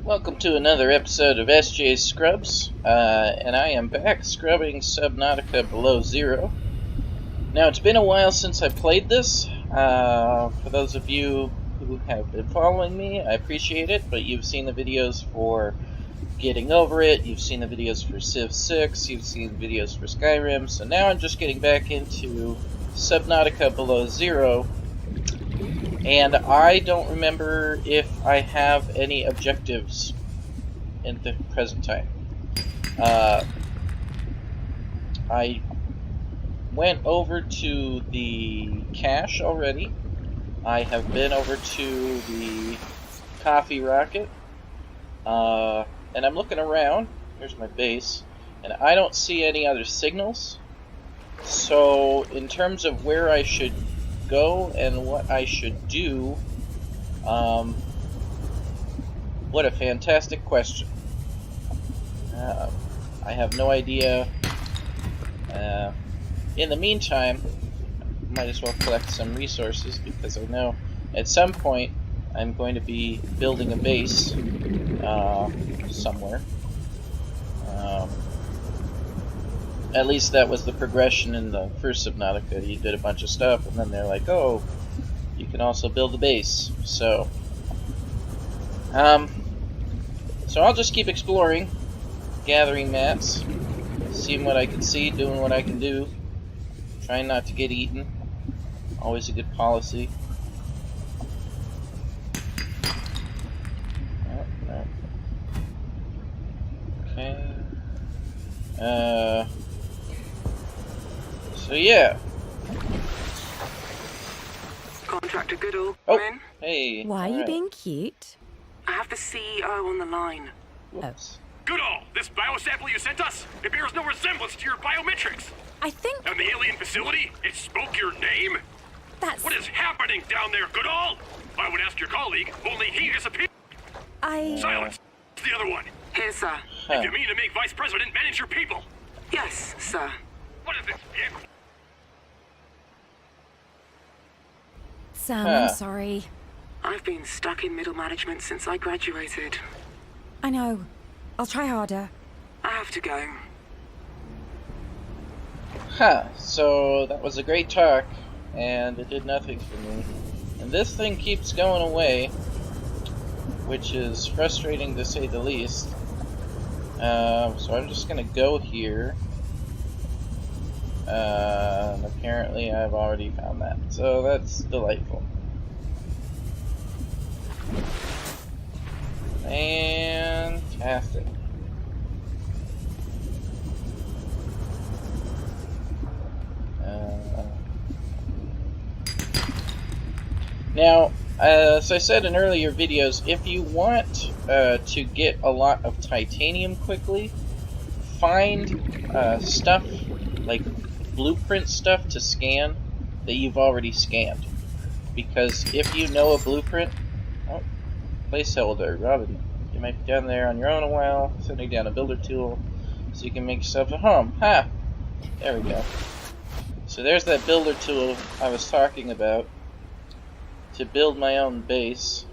Welcome to another episode of SJ's Scrubs, and I am back scrubbing Subnautica Below Zero. Now, it's been a while since I played this. For those of you who have been following me, I appreciate it, but you've seen the videos for getting over it, you've seen the videos for Civ 6, you've seen videos for Skyrim, so now I'm just getting back into Subnautica Below Zero. And I don't remember if I have any objectives in the present time. I went over to the cache already. I have been over to the coffee rocket. And I'm looking around. Here's my base. And I don't see any other signals. So, in terms of where I should go and what I should do, what a fantastic question. I have no idea. In the meantime, I might as well collect some resources because I know at some point I'm going to be building a base somewhere. At least that was the progression in the first Subnautica. You did a bunch of stuff, and then they're like, oh, you can also build a base. So I'll just keep exploring, gathering mats, seeing what I can see, doing what I can do, trying not to get eaten. Always a good policy. Okay. So yeah. Contractor Goodall, Oh, in. hey. Why are you being cute? I have the CEO on the line. Whoops. Goodall, this biosample you sent us, it bears no resemblance to your biometrics. I think And the alien facility, it spoke your name. that's... What is happening down there, Goodall? I would ask your colleague, only he disappeared. Silence. The other one. Here, sir. If you mean to make Vice President manage your people. Yes, sir. What is this? Sam, Huh. I'm sorry. I've been stuck in middle management since I graduated. I know. I'll try harder. I have to go. So that was a great talk, and it did nothing for me. And this thing keeps going away, which is frustrating to say the least. So I'm just gonna go here. And apparently I've already found that, so that's delightful. Fantastic. Now, as I said in earlier videos, if you want to get a lot of titanium quickly, find stuff like blueprint stuff to scan that you've already scanned. Because if you know a blueprint... Oh, placeholder, Robin. You might be down there on your own a while, sending down a builder tool so you can make yourself a home. Ha! There we go. So there's that builder tool I was talking about to build my own base.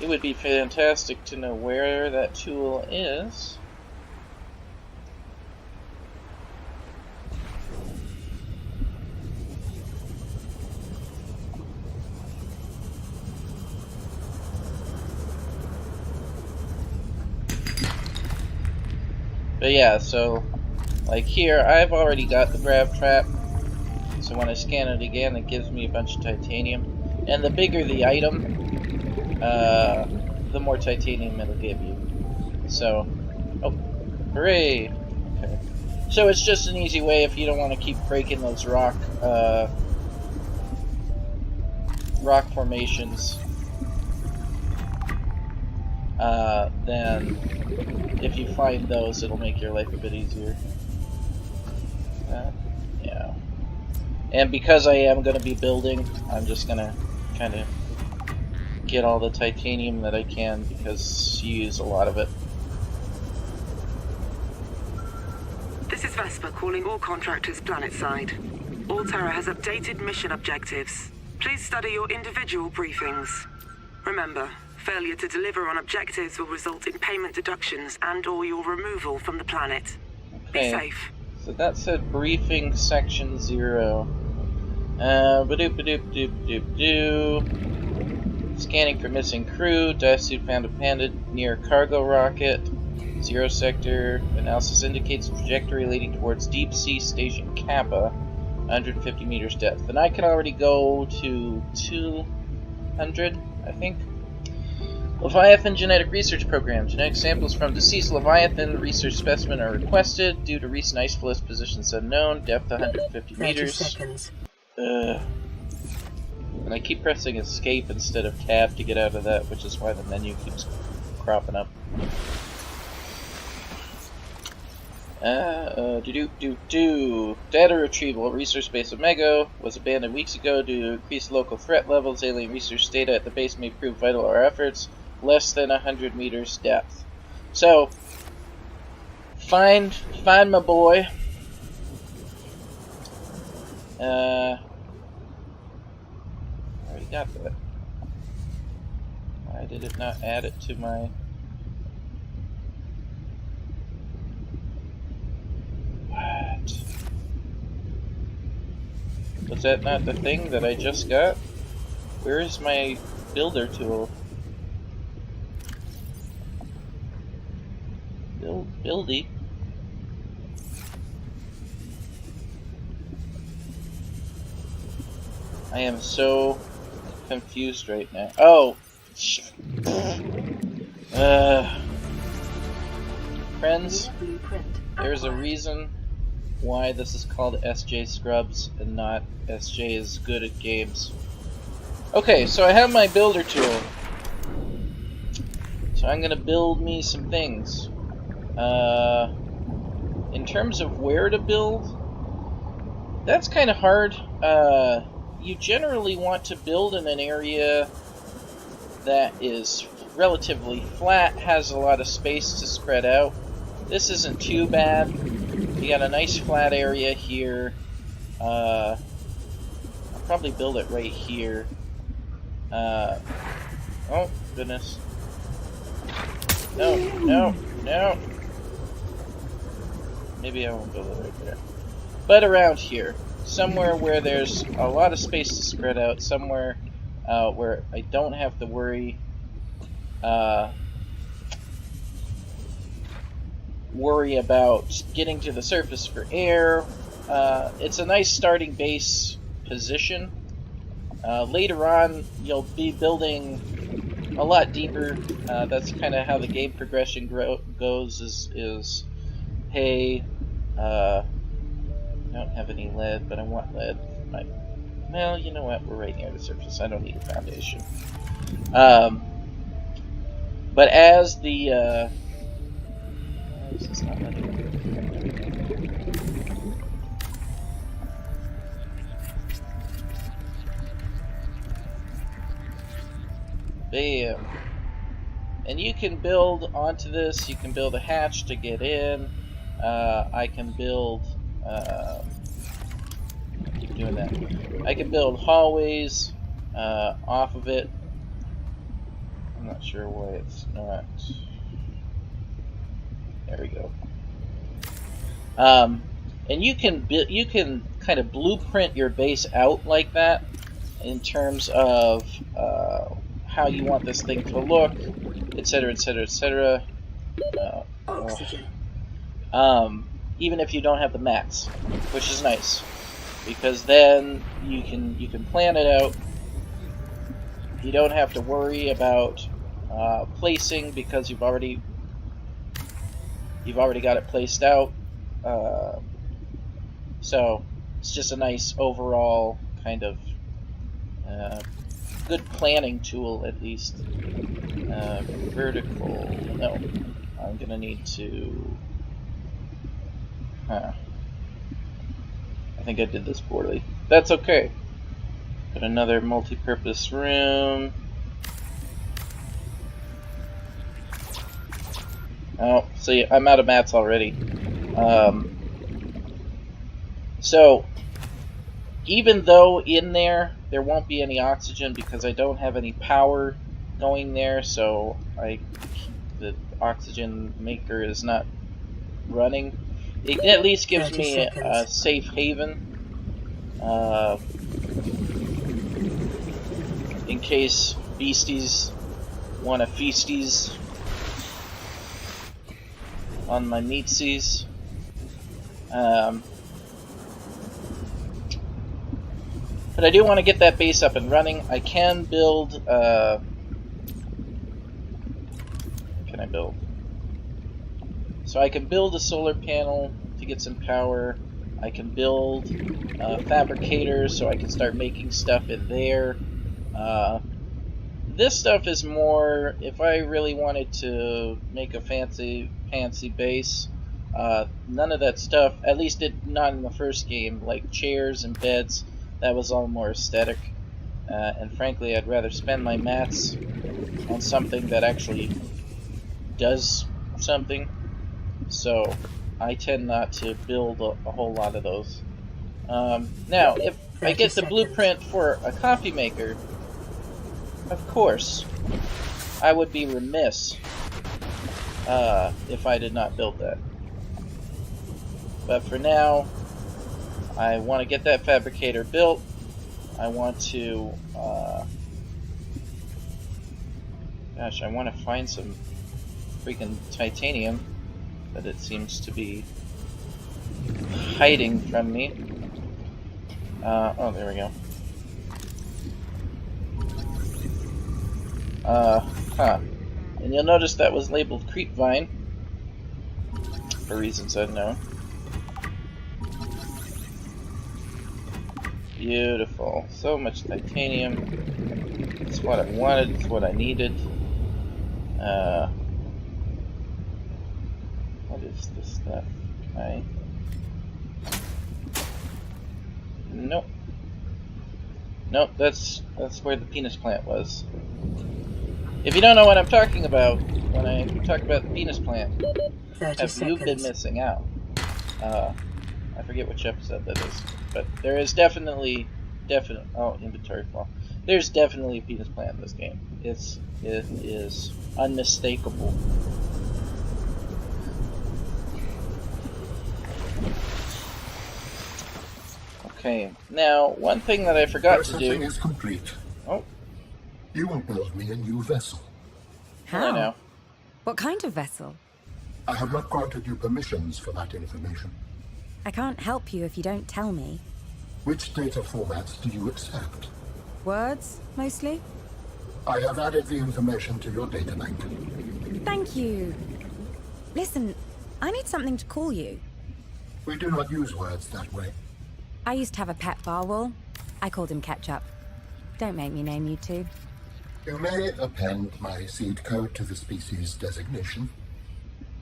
It would be fantastic to know where that tool is. But yeah, so like here, I've already got the grab trap. So when I scan it again, it gives me a bunch of titanium. And the bigger the item, the more titanium it'll give you. So, oh, hooray! Okay. So it's just an easy way if you don't want to keep breaking those rock formations. Then if you find those, it'll make your life a bit easier. Yeah. And because I am going to be building, I'm just going to kind of get all the titanium that I can because you use a lot of it. This is Vesper calling all contractors planetside. Alterra has updated mission objectives. Please study your individual briefings. Remember, failure to deliver on objectives will result in payment deductions and/or your removal from the planet. Okay. Be safe. So that said briefing section 0. Ba-doop-ba-doop-doop-doop-doo. Scanning for missing crew. Dive suit found abandoned near cargo rocket. 0 sector. Analysis indicates trajectory leading towards Deep Sea Station Kappa. 150 meters depth. And I can already go to 200, I think. Leviathan Genetic Research Program. Genetic samples from deceased Leviathan research specimen are requested due to recent ice flows, positions unknown, depth 150 meters. 30 seconds. And I keep pressing escape instead of tab to get out of that, which is why the menu keeps cropping up. Data retrieval. Research base Omega was abandoned weeks ago due to increased local threat levels. Alien research data at the base may prove vital to our efforts. Less than 100 meters depth. So, find my boy. I already got that. Why did it not add it to my... What? Was that not the thing that I just got? Where is my builder tool? Buildy. I am so confused right now. Oh! Friends, there's a reason why this is called SJ Scrubs and not SJ is good at games. Okay, so I have my builder tool. So I'm gonna build me some things. In terms of where to build, that's kind of hard. You generally want to build in an area that is relatively flat, has a lot of space to spread out. This isn't too bad. You got a nice flat area here. I'll probably build it right here. Oh, goodness. No. Maybe I won't build it right there. But around here. Somewhere where there's a lot of space to spread out. Somewhere where I don't have to worry about getting to the surface for air. It's a nice starting base position. Later on, you'll be building a lot deeper. That's kind of how the game progression goes. Is hey, I don't have any lead, but I want lead. Well, you know what? We're right near the surface. I don't need a foundation. But as the this is not letting me. Bam. And you can build onto this. You can build a hatch to get in. I can build. Keep doing that. I can build hallways off of it. I'm not sure why it's not. There we go. And you can kind of blueprint your base out like that in terms of how you want this thing to look, etc., etc., etc. Oxygen. Even if you don't have the mats, which is nice, because then you can plan it out. You don't have to worry about placing because you've already got it placed out. So it's just a nice overall kind of good planning tool, at least. Vertical. No, I'm gonna need to. I think I did this poorly. That's okay. Put another multi-purpose room. Oh, see, I'm out of mats already. So, even though in there won't be any oxygen because I don't have any power going there, so the oxygen maker is not running. It at least gives me a safe haven in case beasties want to feasties on my meatsies. But I do want to get that base up and running. I can build. What can I build? So I can build a solar panel to get some power. I can build a fabricator so I can start making stuff in there. This stuff is more if I really wanted to make a fancy base. None of that stuff, at least not in the first game, like chairs and beds. That was all more aesthetic, and frankly, I'd rather spend my mats on something that actually does something. So I tend not to build a whole lot of those. Now, if I get the blueprint for a coffee maker, of course, I would be remiss if I did not build that. But for now, I want to get that fabricator built. I want to, gosh, I want to find some freaking titanium, but it seems to be hiding from me. Oh, there we go. And you'll notice that was labeled creepvine, for reasons unknown. Beautiful. So much titanium. It's what I wanted, it's what I needed. What is this stuff? Nope. Nope, that's where the penis plant was. If you don't know what I'm talking about when I talk about the penis plant, have you been missing out? I forget which episode that is, but there is definitely inventory flaw. There's definitely a penis plant in this game. It is unmistakable. Okay, now one thing that I forgot to do. Processing is complete. Oh. You will build me a new vessel. How? I know. What kind of vessel? I have not granted you permissions for that information. I can't help you if you don't tell me. Which data formats do you accept? Words, mostly? I have added the information to your data bank. Thank you. Listen, I need something to call you. We do not use words that way. I used to have a pet Barwol. I called him Ketchup. Don't make me name you two. You may append my seed code to the species designation.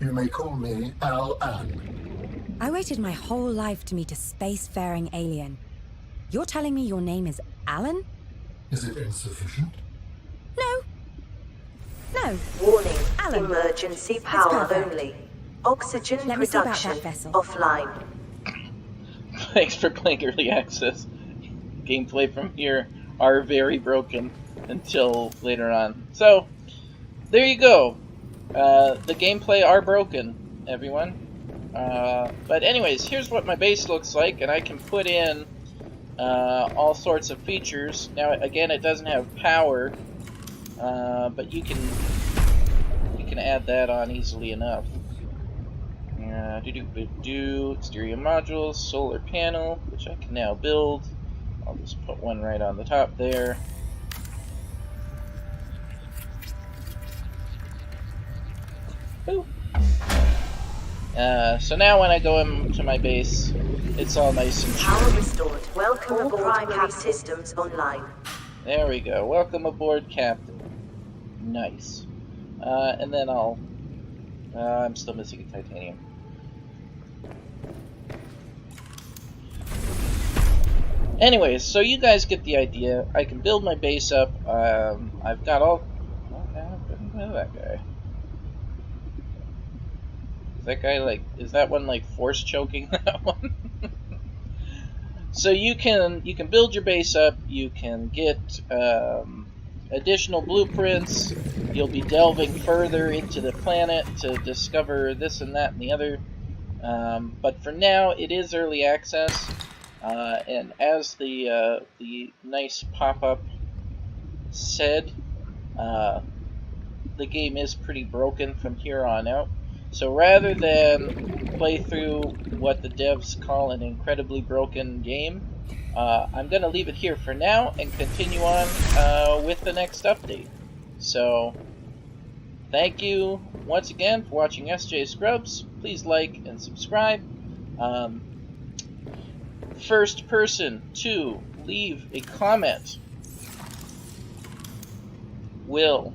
You may call me Al-An. I waited my whole life to meet a spacefaring alien. You're telling me your name is Alan? Is it insufficient? No. No. Warning. Alan. Emergency power perfect. only. Oxygen Let me see about production that vessel. offline. Thanks for playing early access. Gameplay from here are very broken until later on. So, there you go. The gameplay are broken, everyone. But anyways, here's what my base looks like, and I can put in all sorts of features. Now, again, it doesn't have power, but you can add that on easily enough. Exterior modules, solar panel, which I can now build. I'll just put one right on the top there. Boop. So now when I go into my base, it's all nice and Power cheery. restored. Welcome aboard. Primary systems online. There we go. Welcome aboard, Captain. Nice. And then I'm still missing a titanium. Anyways, so you guys get the idea. I can build my base up. I've got all... What happened to that guy? Is that guy like... Is that one like force choking that one? So you can build your base up. You can get additional blueprints. You'll be delving further into the planet to discover this and that and the other. But for now, it is early access, and as the nice pop-up said, the game is pretty broken from here on out. So rather than play through what the devs call an incredibly broken game, I'm going to leave it here for now and continue on with the next update. So, thank you once again for watching SJ Scrubs. Please like and subscribe. First person to leave a comment will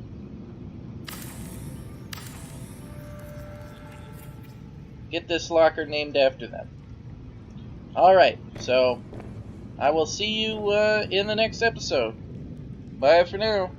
get this locker named after them. Alright, so I will see you in the next episode. Bye for now.